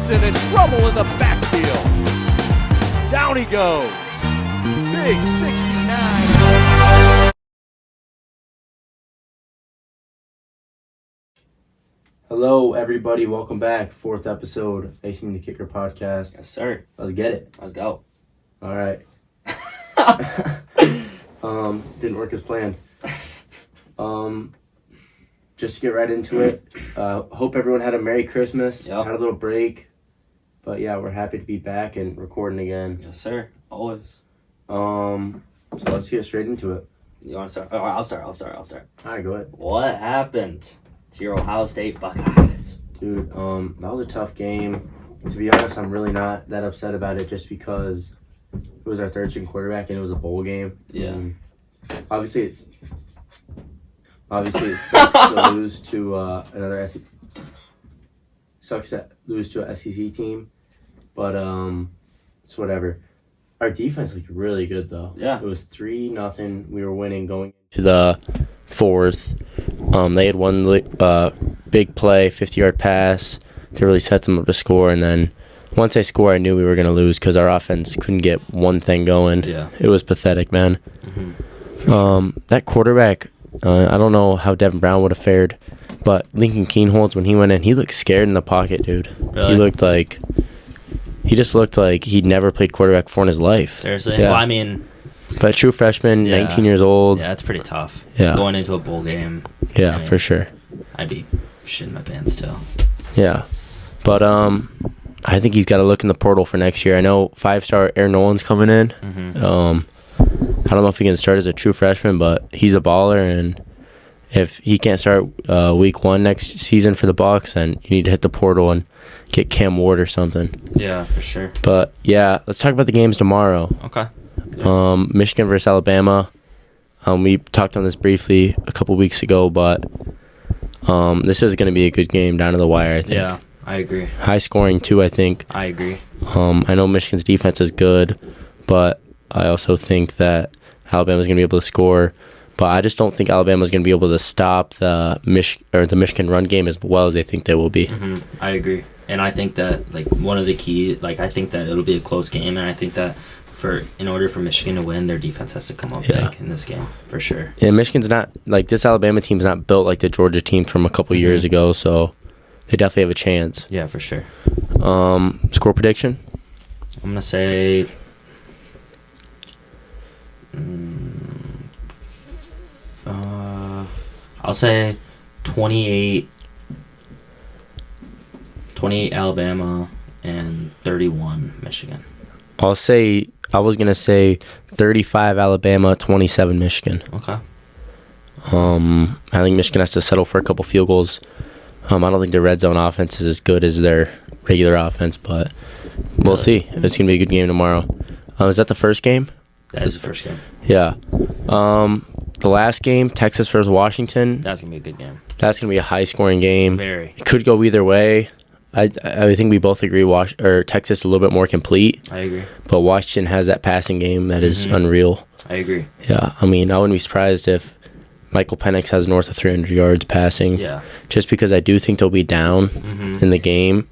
Johnson and trouble in the backfield. Down he goes. Big 69. Hello, everybody. Welcome back. 4th episode of Icing the Kicker podcast. Yes, sir. Let's get it. Let's go. All right. Didn't work as planned. Just to get right into it. Hope everyone had a Merry Christmas. Yep. Had a little break. But yeah, we're happy to be back and recording again. Yes, sir. Always. So let's get straight into it. You want to start? Oh, I'll start. All right, go ahead. What happened to your Ohio State Buckeyes? Dude, that was a tough game. To be honest, I'm really not that upset about it just because it was our third string quarterback and it was a bowl game. Yeah. Obviously, it sucks to lose to sucks to lose to an SEC team, but it's whatever. Our defense looked really good though. Yeah. It was 3-0. We were winning going to the fourth. They had one big play, 50-yard pass to really set them up to score, and then once they scored, I knew we were going to lose because our offense couldn't get one thing going. Yeah. It was pathetic, man. Mm-hmm. That quarterback, I don't know how Devin Brown would have fared, but Lincoln Keenholz, when he went in, he looked scared in the pocket, dude. Really? He just looked like he'd never played quarterback before in his life. Seriously? Yeah. Well, I mean... But true freshman, Yeah. 19 years old. Yeah, that's pretty tough. Yeah. Going into a bowl game. Yeah, I mean, for sure. I'd be shitting my pants still. Yeah. But I think he's got to look in the portal for next year. I know 5-star Aaron Nolan's coming in. Mm-hmm. I don't know if he can start as a true freshman, but he's a baller, and if he can't start week 1 next season for the Bucs, then you need to hit the portal and get Cam Ward or something. Yeah, for sure. But yeah, let's talk about the games tomorrow. Okay. Michigan versus Alabama. We talked on this briefly a couple weeks ago, but this is going to be a good game down to the wire, I think. Yeah, I agree. High scoring too, I think. I agree. I know Michigan's defense is good, but I also think that Alabama's going to be able to score. But I just don't think Alabama's going to be able to stop the Michigan run game as well as they think they will be. Mm-hmm. I agree. And I think that, one of the key, I think that it'll be a close game, and I think that in order for Michigan to win, their defense has to come up big in this game, for sure. Yeah, Michigan's not, this Alabama team's not built like the Georgia team from a couple years ago, so they definitely have a chance. Yeah, for sure. Score prediction? I'm going to say... I'll say 28 Alabama and 31 Michigan. I was going to say 35 Alabama, 27 Michigan. Okay. I think Michigan has to settle for a couple field goals. I don't think their red zone offense is as good as their regular offense, but we'll see. It's going to be a good game tomorrow. Is that the first game? That is the first game. Yeah. The last game, Texas versus Washington. That's going to be a good game. That's going to be a high-scoring game. Very. It could go either way. I think we both agree Texas is a little bit more complete. I agree. But Washington has that passing game that is unreal. I agree. Yeah, I wouldn't be surprised if Michael Penix has north of 300 yards passing. Yeah. Just because I do think they'll be down in the game,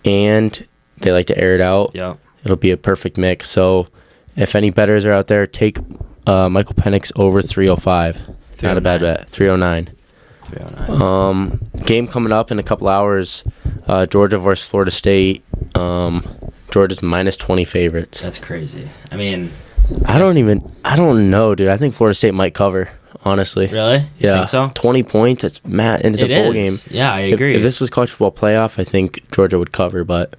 and they like to air it out. Yeah. It'll be a perfect mix. So if any bettors are out there, take Michael Penix over 305. Not a bad bet. 309. 309. Game coming up in a couple hours. Georgia versus Florida State. Georgia's minus 20 favorites. That's crazy. I mean, I don't know, dude. I think Florida State might cover, honestly. Really? Yeah. Think so? 20 points. It's mad, and it's a bowl game. Yeah, I agree. If this was college football playoff, I think Georgia would cover, but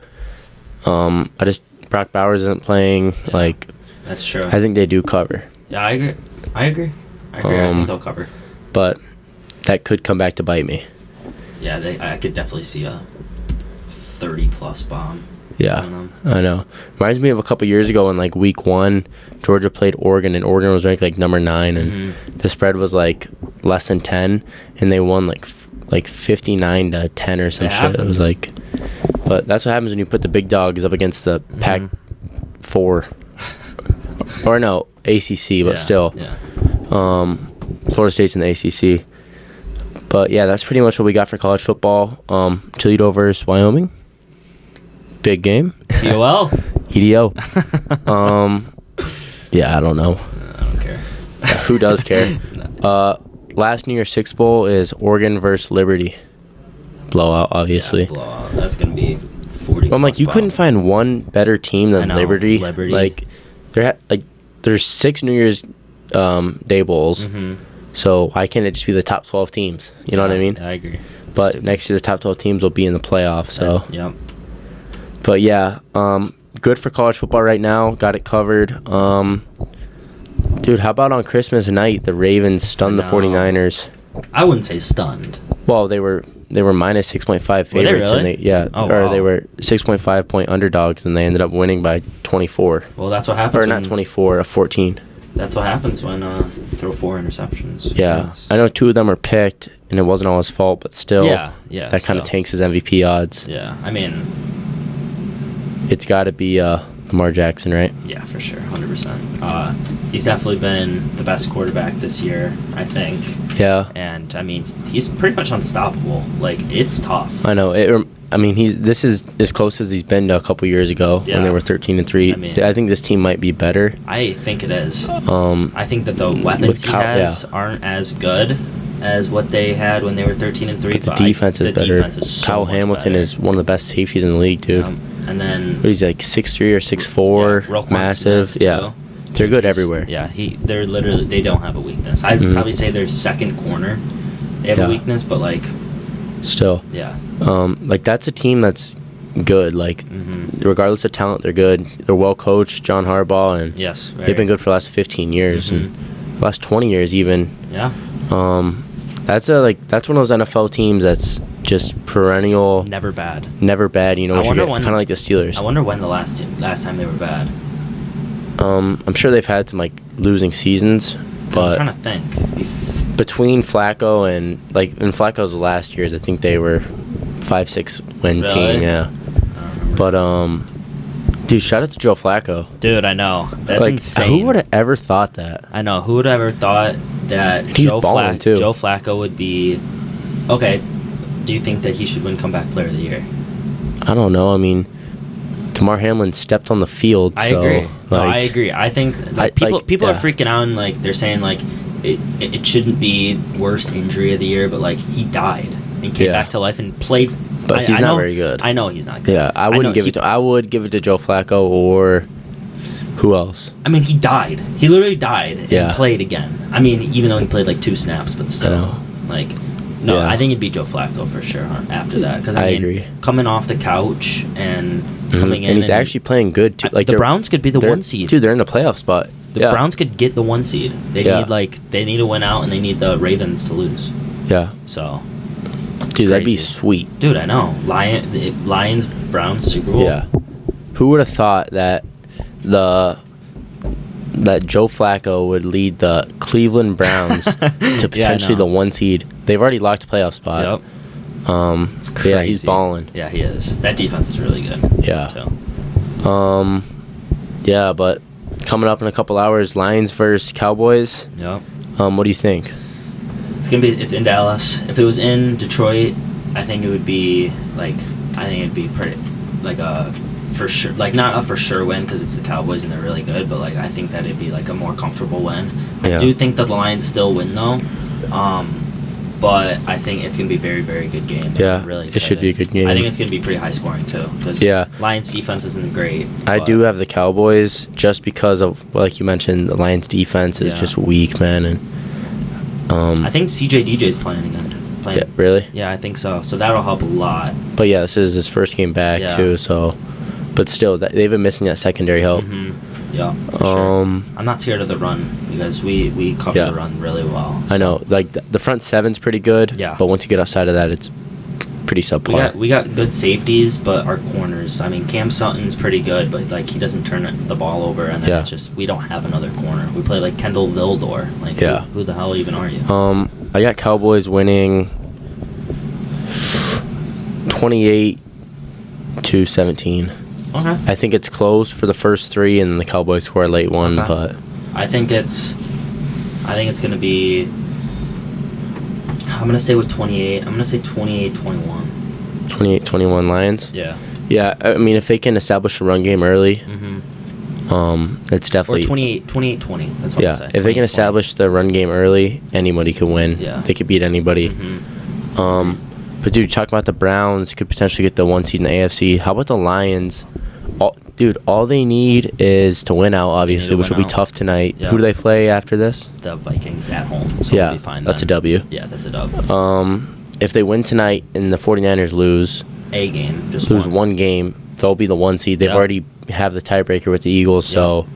Brock Bowers isn't playing. Yeah, that's true. I think they do cover. Yeah, I agree. I think they'll cover. But that could come back to bite me. Yeah, I could definitely see a 30-plus bomb. Yeah, I know. Reminds me of a couple years ago in week 1, Georgia played Oregon, and Oregon was ranked number 9, and the spread was less than 10, and they won 59-10 or some shit. It was but that's what happens when you put the big dogs up against the Pac-4, or no, ACC, but still. Yeah. Florida State's in the ACC. But yeah, that's pretty much what we got for college football. Toledo versus Wyoming. Big game. EOL. EDO. Yeah, I don't know. I don't care. Who does care? Last New Year's Six Bowl is Oregon versus Liberty. Blowout, obviously. Yeah, blowout. That's gonna be 40. I'm like, you couldn't find one better team than Liberty. Like, there's 6 New Year's Day bowls. So why can't it just be the top 12 teams? You know what I mean? I agree. But next year the top 12 teams will be in the playoffs. So. Yep. But yeah, good for college football right now. Got it covered. Dude, how about on Christmas night the Ravens stunned the 49ers? I wouldn't say stunned. Well, they were minus 6.5 favorites. Were they really? They were 6.5 point underdogs, and they ended up winning by 24. Well, that's what happens. Or not 24, 14. That's what happens when throw 4 interceptions. Yeah, Yes. I know 2 of them were picked, and it wasn't all his fault, but still, Yeah. that kind of tanks his MVP odds. Yeah, I mean, it's got to be Lamar Jackson, right? Yeah, for sure, 100%. He's definitely been the best quarterback this year, I think. Yeah. And I mean, he's pretty much unstoppable. Like, it's tough. I know. This is as close as he's been to a couple years ago when they were 13-3. I think this team might be better. I think it is. I think that the weapons he has aren't as good as what they had when they were 13-3. But the defense is better. Defense is so Kyle much Hamilton better. is one of the best safeties in the league, dude. And then What, he's like 6'3" or 6'4", massive. Smith, yeah, they're good everywhere. Yeah, they're literally, they don't have a weakness. I'd probably say their second corner, they have a weakness, but like still, yeah. Like that's a team that's good. Like regardless of talent, they're good. They're well coached. John Harbaugh and they've been good for the last 15 years and the last 20 years even. Yeah. That's one of those NFL teams that's just perennial. Never bad. You know, kind of like the Steelers. I wonder when the last time they were bad. I'm sure they've had some like losing seasons, but I'm trying to think. Between Flacco and in Flacco's last years, I think they were 5-6 win team. Yeah, but dude, shout out to Joe Flacco. Dude, I know that's insane. Who would have ever thought that? I know. Who would have ever thought that Joe Flacco would be okay? Do you think that he should win Comeback Player of the Year? I don't know. I mean, Damar Hamlin stepped on the field. I agree. I agree. I think people are freaking out and like they're saying like it shouldn't be worst injury of the year, but like he died and came back to life and played. But he's not very good. I know he's not good. Yeah, I would give it to Joe Flacco or who else? I mean, he died. He literally died and played again. I mean, even though he played like 2 snaps, but still, like. No, I think it'd be Joe Flacco for sure after that. Because I agree. Coming off the couch and coming in, and he's actually playing good too. Like the Browns could be the 1 seed. Dude, they're in the playoff spot. The Browns could get the 1 seed. They need to win out, and they need the Ravens to lose. Yeah. So, dude, that'd be sweet. Dude, I know. Lions, Browns, Super Bowl. Yeah. Who would have thought that Joe Flacco would lead the Cleveland Browns to potentially the 1 seed? They've already locked a playoff spot. Yep. It's crazy. Yeah, he's balling. Yeah, he is. That defense is really good. Yeah. Too. Yeah, but coming up in a couple hours, Lions versus Cowboys. Yep. What do you think? It's in Dallas. If it was in Detroit, I think it'd be pretty like a for sure, like not a for sure win because it's the Cowboys and they're really good, but like I think that it'd be like a more comfortable win. I do think that the Lions still win though. But I think it's going to be a very, very good game. Yeah, I'm really it should be a good game. I think it's going to be pretty high scoring too because Lions defense isn't great. I do have the Cowboys just because of, like you mentioned, the Lions defense is just weak, man. And I think CJ DJ's playing again. Yeah, really? Yeah, I think so. So that'll help a lot. But yeah, this is his first game back too. So, but still, they've been missing that secondary help. Yeah, for sure. I'm not scared of the run because we cover the run really well. So. I know, like the front seven's pretty good. Yeah. But once you get outside of that, it's pretty subpar. We got good safeties, but our corners. I mean, Cam Sutton's pretty good, but like he doesn't turn the ball over, and then it's just we don't have another corner. We play like Kendall Vildor. Like who the hell even are you? I got Cowboys winning 28-17. Okay. I think it's close for the first 3, and the Cowboys score a late one. Okay. But I think it's gonna be. I'm gonna stay with 28. I'm gonna say 28-21. 28-21 Lions. Yeah. Yeah, I mean, if they can establish a run game early, it's Or definitely 28-20. That's what I'm saying. If they can establish the run game early, anybody can win. Yeah. They could beat anybody. But dude, talking about the Browns could potentially get the 1 seed in the AFC. How about the Lions? All they need is to win out, obviously, which will be tough tonight. Yeah. Who do they play after this? The Vikings at home. So Yeah, we'll be fine that's then. a W. Yeah, that's a dub. If they win tonight and the 49ers lose Just one game, they'll be the 1 seed. They've already have the tiebreaker with the Eagles, so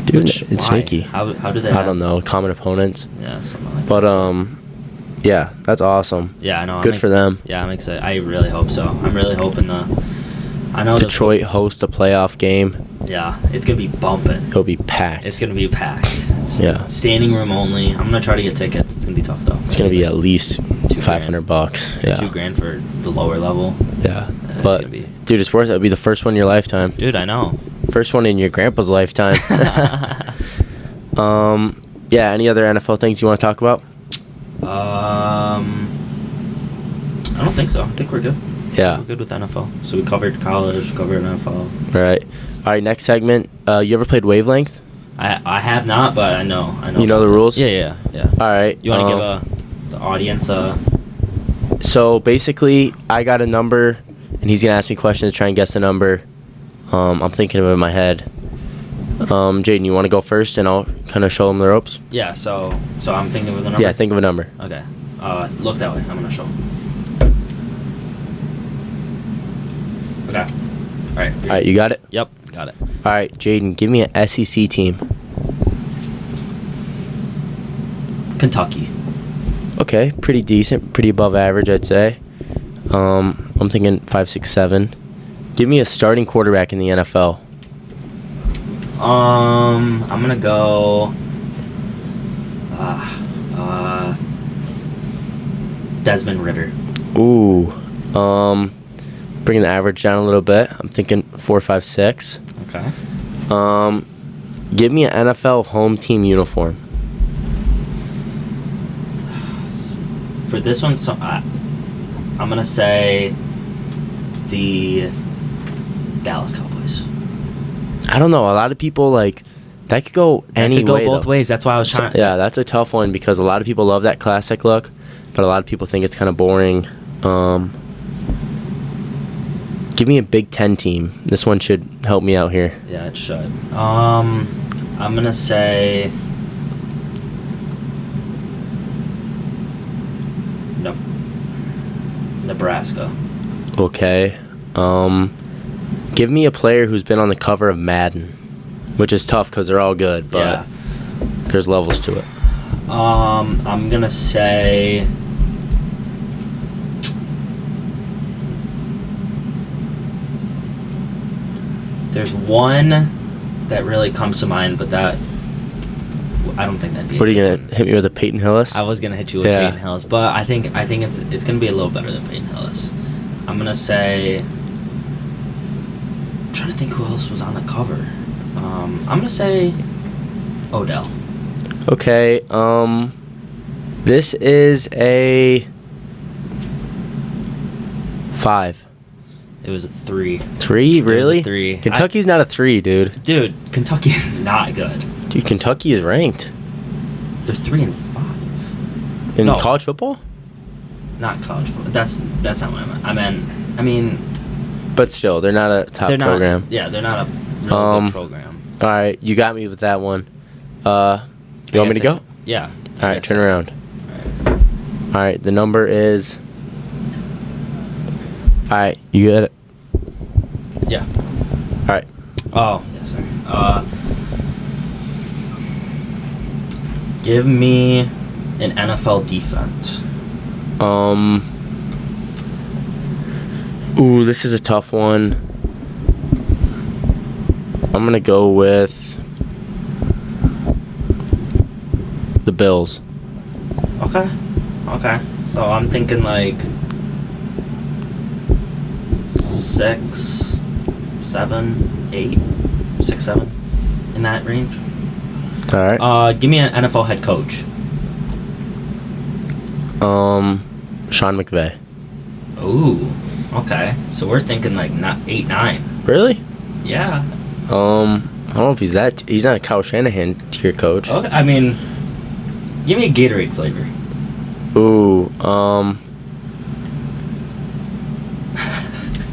dude, it's why? sneaky. How do they? I don't know, common opponents. Yeah, something like But that. yeah, that's awesome. Yeah, I know. Good for them. Yeah, I'm excited. I really hope so. I'm really hoping I know Detroit host a playoff game. Yeah, it's gonna be bumping. It'll be packed. It's gonna be packed. Yeah. Standing room only. I'm gonna try to get tickets. It's gonna be tough though. It's gonna be at least $500. Yeah. $2,000 for the lower level. Yeah. It's But gonna be... dude, it's worth it. It'll be the first one in your lifetime. Dude, I know. First one in your grandpa's lifetime. Yeah. Any other NFL things you want to talk about? I don't think so. I think we're good. Yeah. We're good with NFL. So we covered college, covered NFL. All right. Next segment. You ever played Wavelength? I have not, but I know. You know the rules? Yeah. All right. You want to give the audience a... So basically, I got a number, and he's gonna ask me questions to try and guess the number. I'm thinking of it in my head. Jayden, you want to go first, and I'll kind of show him the ropes? Yeah, so I'm thinking of the number? Yeah, think of a number. Okay. Look that way. I'm going to show him. Okay. All right. All right, you got it? Yep, got it. All right, Jayden, give me an SEC team. Kentucky. Okay, pretty decent, pretty above average, I'd say. I'm thinking 5, 6, 7. Give me a starting quarterback in the NFL. I'm gonna go. Desmond Ritter. Ooh. Bringing the average down a little bit. I'm thinking 4, 5, 6. Okay. Give me an NFL home team uniform. For this one, I'm gonna say the Dallas Cowboys. I don't know. A lot of people that could go any way. That could go both though. ways. That's why I was trying. Yeah, that's a tough one because a lot of people love that classic look, but a lot of people think it's kind of boring. Give me a Big Ten team. This one should help me out here. Yeah, it should. I'm gonna say. No. Nebraska. Okay. Give me a player who's been on the cover of Madden, which is tough because they're all good, but there's levels to it. I'm gonna say. There's one that really comes to mind, but that I don't think that'd be. What are you gonna hit me with, a Peyton Hillis? I was gonna hit you with Peyton Hillis, but I think it's gonna be a little better than Peyton Hillis. I'm gonna say. I'm trying to think who else was on the cover. I'm gonna say Odell. Okay. This is a 5. It was a 3. 3? Really? It was a 3. Kentucky's not a 3, dude. Dude, Kentucky's not good. Dude, Kentucky is ranked. They're 3 and 5. In No. college football? Not college football. That's not what I meant. I mean. But still, they're not a top program. Yeah, they're not a really good program. All right, you got me with that one. You want me to go? Yeah. All right, turn around. All right, the number is. All right, you got it. Yeah. All right. Oh, yeah, sorry. Give me an NFL defense. Ooh, this is a tough one. I'm gonna go with the Bills. Okay. So I'm thinking 6, 7, 8, 6, 7, in that range. All right. Give me an NFL head coach. Sean McVay. Ooh. Okay. So we're thinking like not 8-9. Really? Yeah. I don't know if he's that. He's not a Kyle Shanahan tier coach. Okay. I mean, give me a Gatorade flavor. Ooh.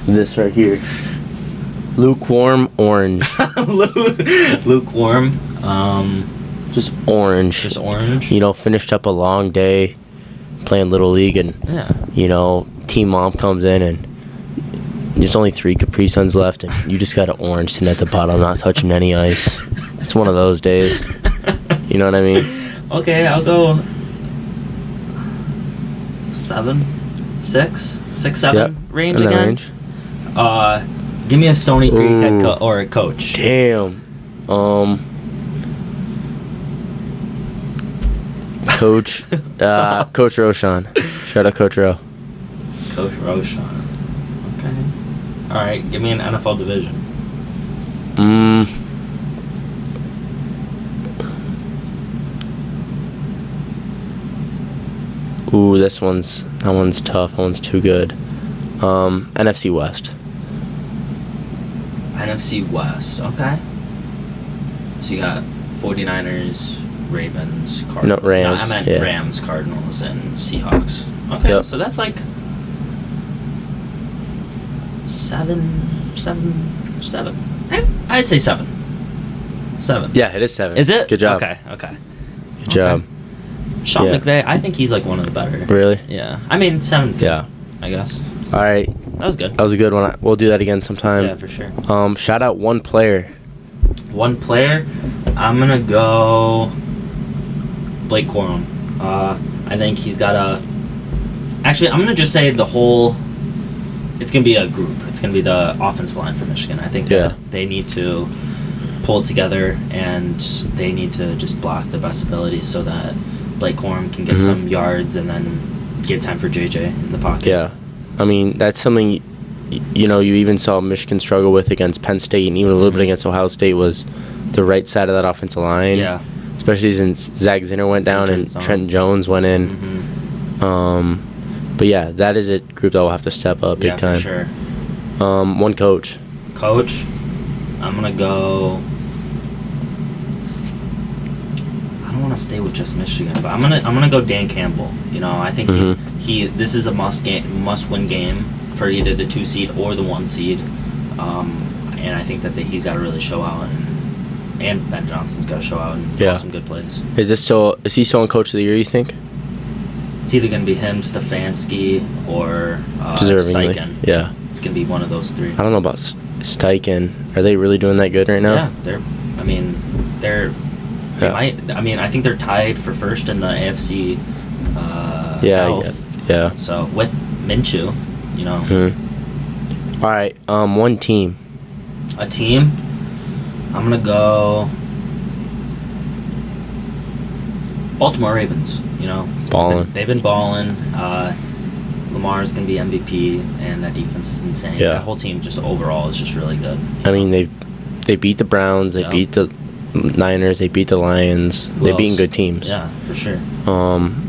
This right here. Lukewarm orange. Lukewarm. Just orange. Just orange. You know, finished up a long day playing Little League, and Yeah. you know, team mom comes in and there's only 3 Capri Suns left, and you just got an orange sitting at the bottom, not touching any ice. It's one of those days. You know what I mean? Okay, I'll go 7, 6, 7 Yep, range in that again. range. Give me a Stony Creek head Ooh. or a coach. Damn. Coach, Coach Roshan. Shout out Coach Ro. Coach Roshan. Okay. All right, give me an NFL division. Ooh, that one's tough. That one's too good. NFC West. NFC West. Okay. So you got 49ers, Ravens, Cardinals. No, Rams, I meant yeah. Rams, Cardinals, and Seahawks. Okay, Yep. so that's like 7. I'd say 7. 7. Yeah, it is 7. Is it? Good job. Okay. Good job. Sean Yeah. McVay, I think he's like one of the better. Really? Yeah. I mean, 7's good. Yeah. I guess. All right. That was good. That was a good one. We'll do that again sometime. Yeah, for sure. Shout out one player. One player, I'm gonna go Blake Corum. I think he's got a. Actually, I'm gonna just say the whole. It's gonna be a group. It's gonna be the offensive line for Michigan. I think Yeah. that they need to pull it together and they need to just block the best abilities so that Blake Corum can get some yards and then give time for JJ in the pocket. Yeah. I mean, that's something, you know, you even saw Michigan struggle with against Penn State and even a little bit against Ohio State was the right side of that offensive line. Yeah. Especially since Zach Zinner went down and Trenton Jones went in. But yeah, that is a group that will have to step up big time. For sure. One coach. Coach, I'm gonna go. I don't want to stay with just Michigan, but I'm gonna go Dan Campbell. You know, I think he this is a must win game for either the 2 seed or the 1 seed, and I think that he's got to really show out, and Ben Johnson's got to show out and call some good plays. Is he still in Coach of the Year, you think? It's either gonna be him, Stefanski, or Deservingly. Steichen. Yeah. It's gonna be one of those 3. I don't know about Steichen. Are they really doing that good right now? Yeah, they might. I mean, I think they're tied for first in the AFC South. Yeah. So with Minshew, you know, All right. One team. a team. I'm gonna go Baltimore Ravens. You know, Ballin'. They've been balling. Lamar's gonna be MVP, and that defense is insane. Yeah. That whole team just overall is just really good. I mean, they beat the Browns. They beat the Niners. They beat the Lions. They've beaten good teams. Yeah, for sure.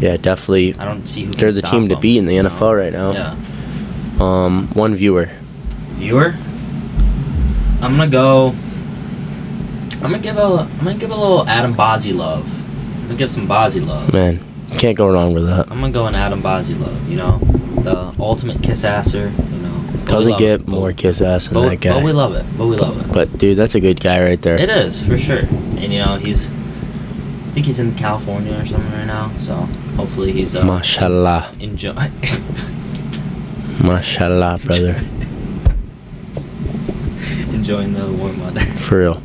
Yeah, definitely. I don't see who. They're can the stop team to them, beat in the you NFL know? right now. Yeah. One viewer. Viewer. I'm gonna give a little Adam Bozzi love. I'm gonna give some Bozzi love. Man, you can't go wrong with that. I'm gonna go an Adam Bozzi love. You know, the ultimate kiss asser. You know, Doesn't get more kiss ass than that guy. But we love it. But dude, that's a good guy right there. It is for sure. And you know, I think he's in California or something right now. So hopefully he's Mashallah. enjoy. Mashallah, brother. Enjoying the warm weather. For real.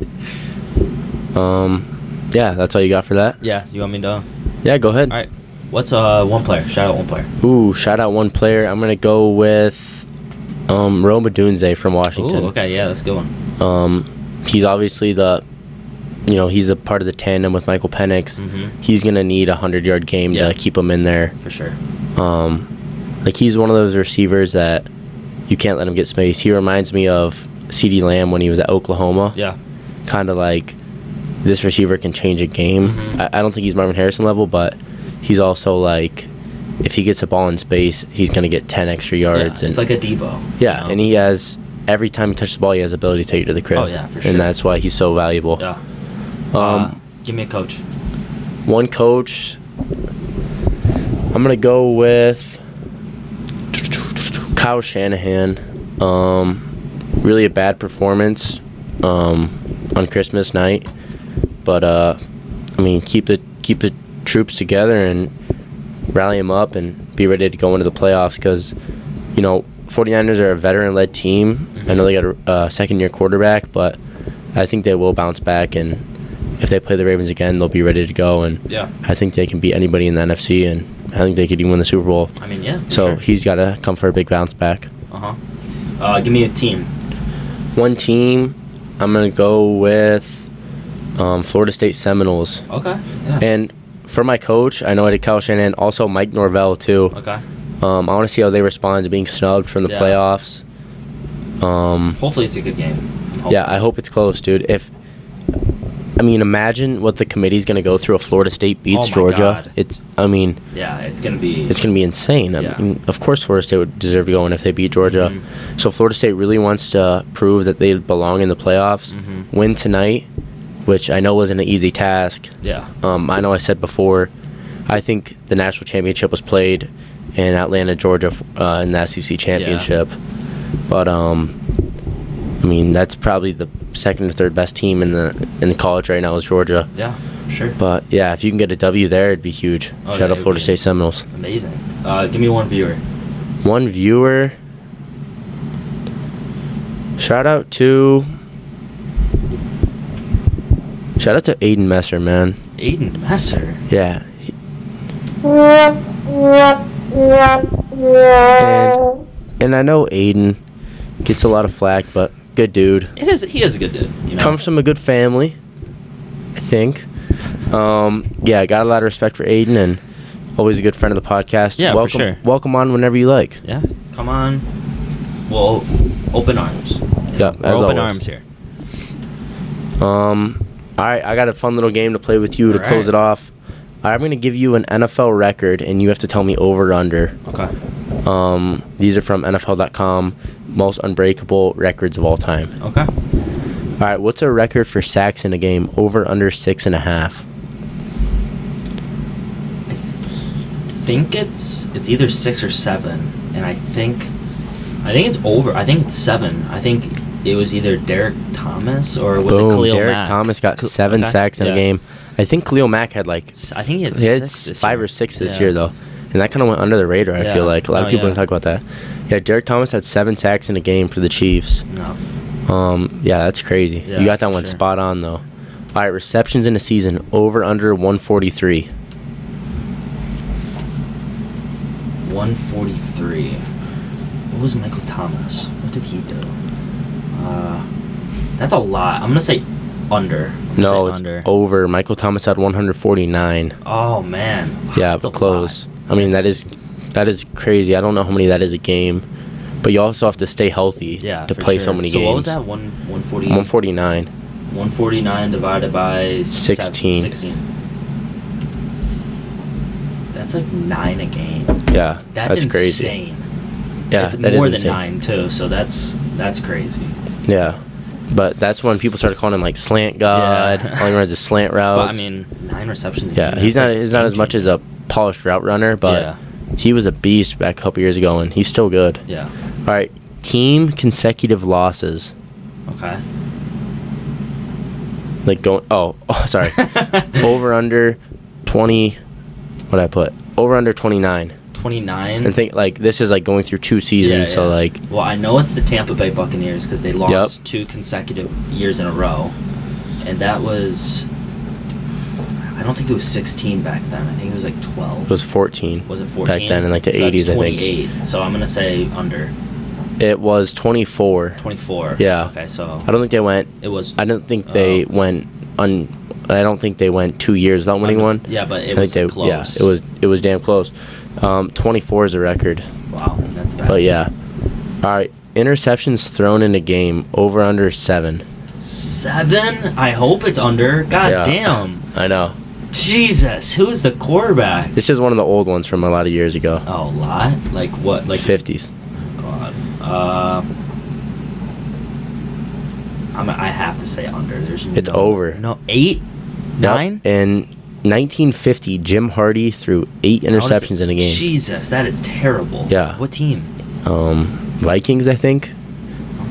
Yeah, that's all you got for that? Yeah, you want me to? Yeah, go ahead. All right. What's one player? Shout out one player. Ooh, shout out one player. I'm gonna go with Rome Odunze from Washington. Ooh, okay, yeah, that's a good one. He's obviously he's a part of the tandem with Michael Penix. He's gonna need a 100-yard game to keep him in there. For sure. Like he's one of those receivers that you can't let him get space. He reminds me of CeeDee Lamb when he was at Oklahoma. Yeah. Kind of like this receiver can change a game. I don't think he's Marvin Harrison level, but he's also like if he gets the ball in space, he's going to get 10 extra yards. Yeah, it's like a Debo. Yeah, you know? and he has, every time he touches the ball, he has the ability to take it to the crib. Oh, yeah, for sure. And that's why he's so valuable. Yeah. Give me a coach. One coach, I'm going to go with Kyle Shanahan. Really a bad performance on Christmas night. But, I mean, keep the troops together and rally them up and be ready to go into the playoffs because, 49ers are a veteran-led team. Mm-hmm. I know they got a second-year quarterback, but I think they will bounce back, and if they play the Ravens again, they'll be ready to go, and Yeah. I think they can beat anybody in the NFC, and I think they could even win the Super Bowl. I mean, yeah. So sure. he's got to come for a big bounce back. Give me a team. One team, I'm going to go with Florida State Seminoles. Okay. Yeah. And for my coach, I know I did Kyle Shanahan, also Mike Norvell, too. Okay. I want to see how they respond to being snubbed from the Yeah. playoffs. Hopefully it's a good game. Yeah, I hope it's close, dude. Imagine what the committee's going to go through if Florida State beats Oh my Georgia. God. Yeah, it's gonna be. it's going to be insane. Yeah. Of course Florida State would deserve to go in if they beat Georgia. Mm-hmm. So Florida State really wants to prove that they belong in the playoffs. Mm-hmm. Win tonight, which I know wasn't an easy task. Yeah. I know I said before, I think the national championship was played in Atlanta, Georgia, in the SEC championship. But that's probably the second or third best team in college right now is Georgia. Yeah. Sure. But yeah, if you can get a W there, it'd be huge. Oh, Shout yeah, out Florida State Seminoles. Amazing. Give me one viewer. One viewer. Shout out to Aiden Messer, man. Aiden Messer. Yeah. And I know Aiden gets a lot of flack, but good dude. He is a good dude. Comes from a good family, I think. I got a lot of respect for Aiden and always a good friend of the podcast. Yeah, welcome, for sure. Welcome on whenever you like. Yeah. Come on. Well, open arms. Yeah, We're as open always. arms here. All right, I got a fun little game to play with you to All close right. it off. I'm going to give you an NFL record, and you have to tell me over or under. Okay. These are from NFL.com, most unbreakable records of all time. Okay. All right, what's a record for sacks in a game? Over, under 6.5. I think it's either 6 or 7, and I think it's over. I think it's 7. I think it was either Derek Thomas or was it Khalil Derek Mack? Thomas got 7 sacks in a game. I think Khalil Mack had I think he had 6 this 5 year. or 6 this year, though. And that kind of went under the radar, I feel like. A lot of people don't talk about that. Yeah, Derek Thomas had 7 sacks in a game for the Chiefs. No. Yeah, that's crazy. Yeah, you got that for one sure. spot on, though. All right, receptions in a season, over, under 143. 143. What was Michael Thomas? What did he do? That's a lot. I'm gonna say under. No, it's under. over. Michael Thomas had 149. Oh man. Yeah, That's a close. lot. I mean, that is crazy. I don't know how many that is a game, but you also have to stay healthy to for play sure. so many games. So what was that? 140. 149. 149 divided by 16. 16. That's like 9 a game. Yeah, That's crazy. insane. Yeah, It's that is more than insane. 9 too. So that's crazy. Yeah, but that's when people started calling him like slant god. Yeah. All he runs is slant Well, routes. I mean, 9 receptions. A yeah, game, he's that's not like as much as a polished route runner, but Yeah. he was a beast back a couple years ago, and he's still good. Yeah. All right, team consecutive losses. Okay. Like going. Oh, sorry. Over under 20. What did I put? Over under 29. 29. And think like this is like going through 2 seasons, so like. Well, I know it's the Tampa Bay Buccaneers because they lost 2 consecutive years in a row, and that was. I don't think it was 16 back then. I think it was like 12. It was 14. Was it 14? Back then in like the So 80s, that's I think. 28. So I'm gonna say under. It was 24. 24. Yeah. Okay, so I don't think they went. it was. I don't think they went I don't think they went 2 years without winning one. Yeah, but it I was think close. Yeah, it was damn close. 24 is a record. Wow, that's bad. But yeah. All right, interceptions thrown in a game, over under 7. 7? I hope it's under. God Yeah. damn. I know. Jesus, who is the quarterback? This is one of the old ones from a lot of years ago. Oh, a lot? Like what? Like 50s. God. I have to say under. It's over. No, 8? 9? Yep. In 1950, Jim Hardy threw 8 interceptions in a game. Jesus, that is terrible. Yeah. What team? Vikings, I think.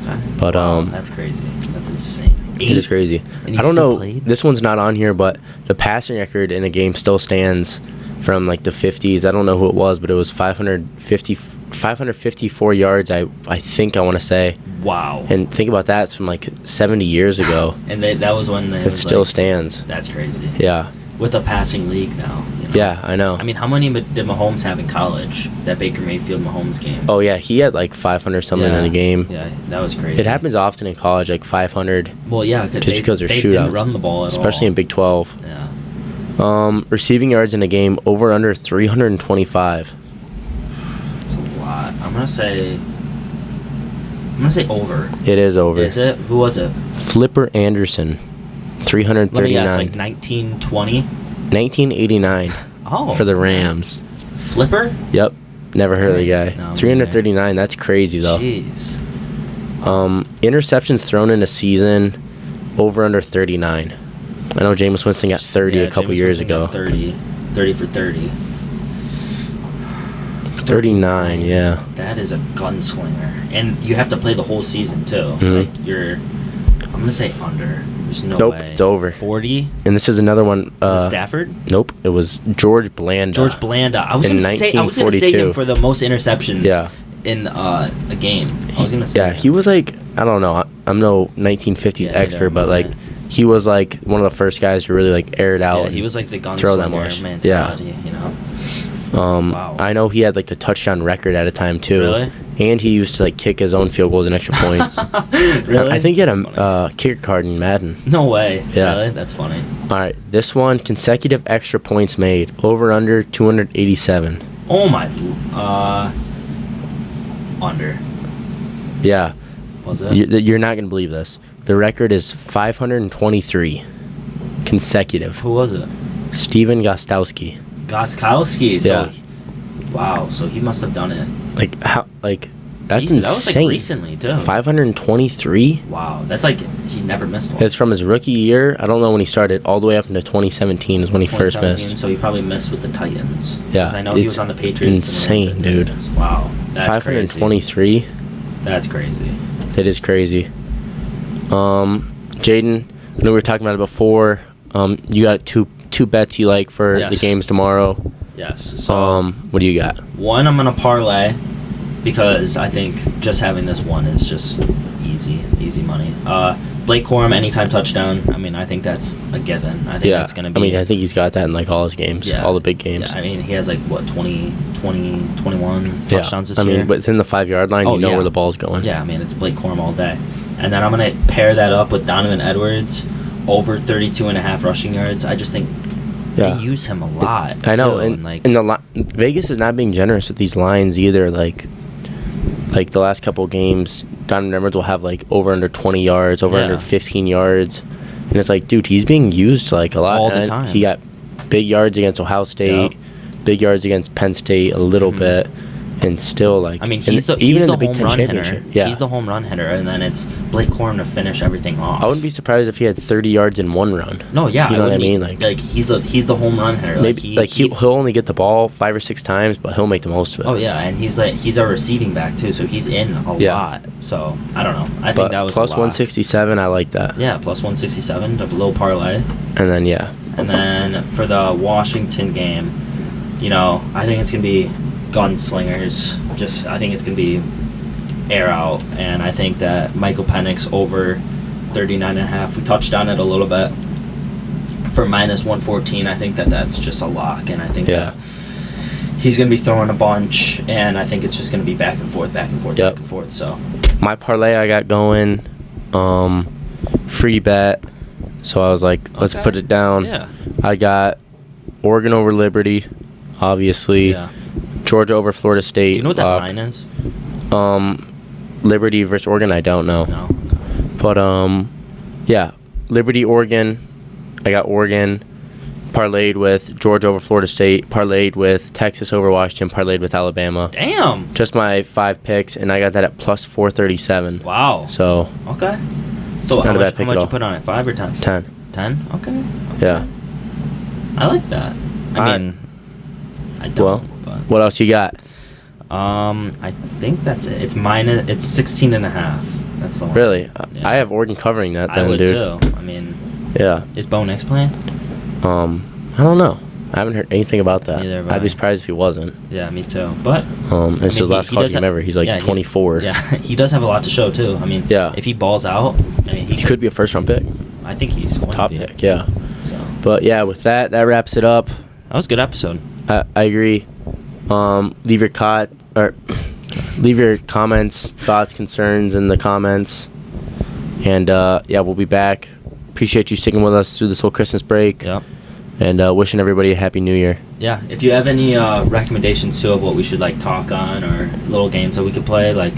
Okay. But wow, that's crazy. That's insane. 8? It is crazy. I don't know. This one's not on here, but the passing record in a game still stands from like the 50s. I don't know who it was, but it was 554 yards. I think I want to say. Wow. And think about that. It's from like 70 years ago. And that was when it still stands. That's crazy. Yeah. With a passing league now. You know? Yeah, I know. I mean, how many did Mahomes have in college? That Baker Mayfield Mahomes game. Oh yeah, he had like 500 something in a game. Yeah, that was crazy. It happens often in college, like 500. Well, yeah, just because they're shootouts. Didn't run the ball at especially all. in Big 12. Yeah. Receiving yards in a game over under 325. That's a lot. I'm gonna say over. It is over. Is it? Who was it? Flipper Anderson, 339. Let me guess, like 1920. 1989. Oh. For the Rams. Flipper? Yep. Never heard of the guy. No, 339. That's crazy though. Jeez. Interceptions thrown in a season over under 39. I know Jameis Winston got 30 a couple years ago. 30 for 30. 39, yeah. That is a gunslinger. And you have to play the whole season, too. Mm-hmm. Like, I'm going to say under. There's no nope, way. It's over. 40? And this is another one. Was it Stafford? Nope. It was George Blanda. George Blanda. I was going to say him for the most interceptions in a game. I was going to say he was like, I don't know. I'm no 1950s expert, but like, he was like one of the first guys to really like air it out. Yeah, he was like the gunslinger mentality, you know? Wow. I know he had like the touchdown record at a time too. Really? And he used to like kick his own field goals and extra points. Really? I think he had a kicker card in Madden. No way. Yeah. Really? That's funny. All right, this one, consecutive extra points made, over under 287. Oh my. Under. Yeah. Was it? You're not gonna believe this. The record is 523 consecutive. Who was it? Steven Gostkowski. Gostkowski. So, yeah. Wow. So he must have done it. Like how? Like that's insane. insane. That was like recently too. 523. Wow. That's like he never missed one. It's from his rookie year. I don't know when he started. All the way up into 2017 is when he first missed. So he probably missed with the Titans. Yeah. I know he was on the Patriots. Insane, dude. Wow. That's 523. Crazy. That's crazy. That is crazy. Jayden, I know we were talking about it before. You got two bets you like for the games tomorrow. Yes. So what do you got? One, I'm gonna parlay because I think just having this one is just easy money. Blake Corum anytime touchdown. I mean, I think that's a given. I think that's gonna be. I mean, I think he's got that in like all his games, all the big games. Yeah, I mean, he has like what 21 touchdowns this year. I mean, within the 5-yard line, you know where the ball's going. Yeah, I mean, it's Blake Corum all day. And then I'm going to pair that up with Donovan Edwards, over 32.5 rushing yards. I just think they use him a lot. I know, and Vegas is not being generous with these lines either. Like the last couple of games, Donovan Edwards will have like over under 20 yards, over under 15 yards. And it's like, dude, he's being used like a lot. All the time. He got big yards against Ohio State, big yards against Penn State a little bit. And still, like, I mean, he's the home run hitter. Yeah. He's the home run hitter, and then it's Blake Corum to finish everything off. I wouldn't be surprised if he had 30 yards in one run. No, yeah, you know what I mean. Like he's the home run hitter. Maybe he'll only get the ball 5 or 6 times, but he'll make the most of it. Oh yeah, and he's a receiving back too, so he's in a lot. So I don't know. I think that was plus 167. I like that. Yeah, plus 167 to below parlay. And then And then for the Washington game, I think it's gonna be gunslingers. I think it's going to be air out, and I think that Michael Penix over 39.5. We touched on it a little bit for minus 114. I think that's just a lock, and I think that he's going to be throwing a bunch, and I think it's just going to be back and forth. So my parlay I got going, free bet. So I was like, let's put it down. Yeah. I got Oregon over Liberty, obviously. Yeah. Georgia over Florida State. Do you know what that line is? Liberty versus Oregon, I don't know. No. But Liberty, Oregon. I got Oregon. parlayed with Georgia over Florida State, parlayed with Texas over Washington, parlayed with Alabama. Damn. Just my 5 picks, and I got that at plus 437. Wow. So okay. So not how a much, bad pick how at much you all. put on it? 5 or 10? 10. 10? Okay. Yeah. I like that. I mean, I don't. Well, what else you got? I think that's it. It's 16 and a half. That's the one. Really? Yeah. I have Oregon covering that I then, would dude. too. I mean, Yeah. is Bo Nix playing? I don't know. I haven't heard anything about that. Neither have I'd I. be surprised if he wasn't. Yeah, me too. But It's his last college game ever. He's like 24. Yeah, he does have a lot to show too. I mean, Yeah. if he balls out, I mean, He could be a first-round pick. I think he's going Top to be. pick, yeah. So But, yeah, with that wraps it up. that was a good episode. I agree. Leave your comments, thoughts, concerns in the comments. And, we'll be back. Appreciate you sticking with us through this whole Christmas break. Yep. And wishing everybody a Happy New Year. Yeah, if you have any recommendations too of what we should like talk on or little games that we could play, like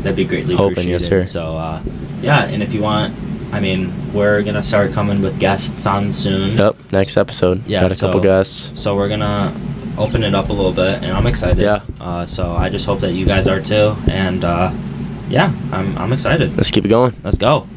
that'd be greatly Hoping, appreciated. yes, sir. So and if you want, I mean, we're gonna start coming with guests on soon. Yep, next episode. Yeah, Got a couple guests. So we're gonna open it up a little bit, and I'm excited. Yeah. So I just hope that you guys are too, and I'm excited. Let's keep it going. Let's go.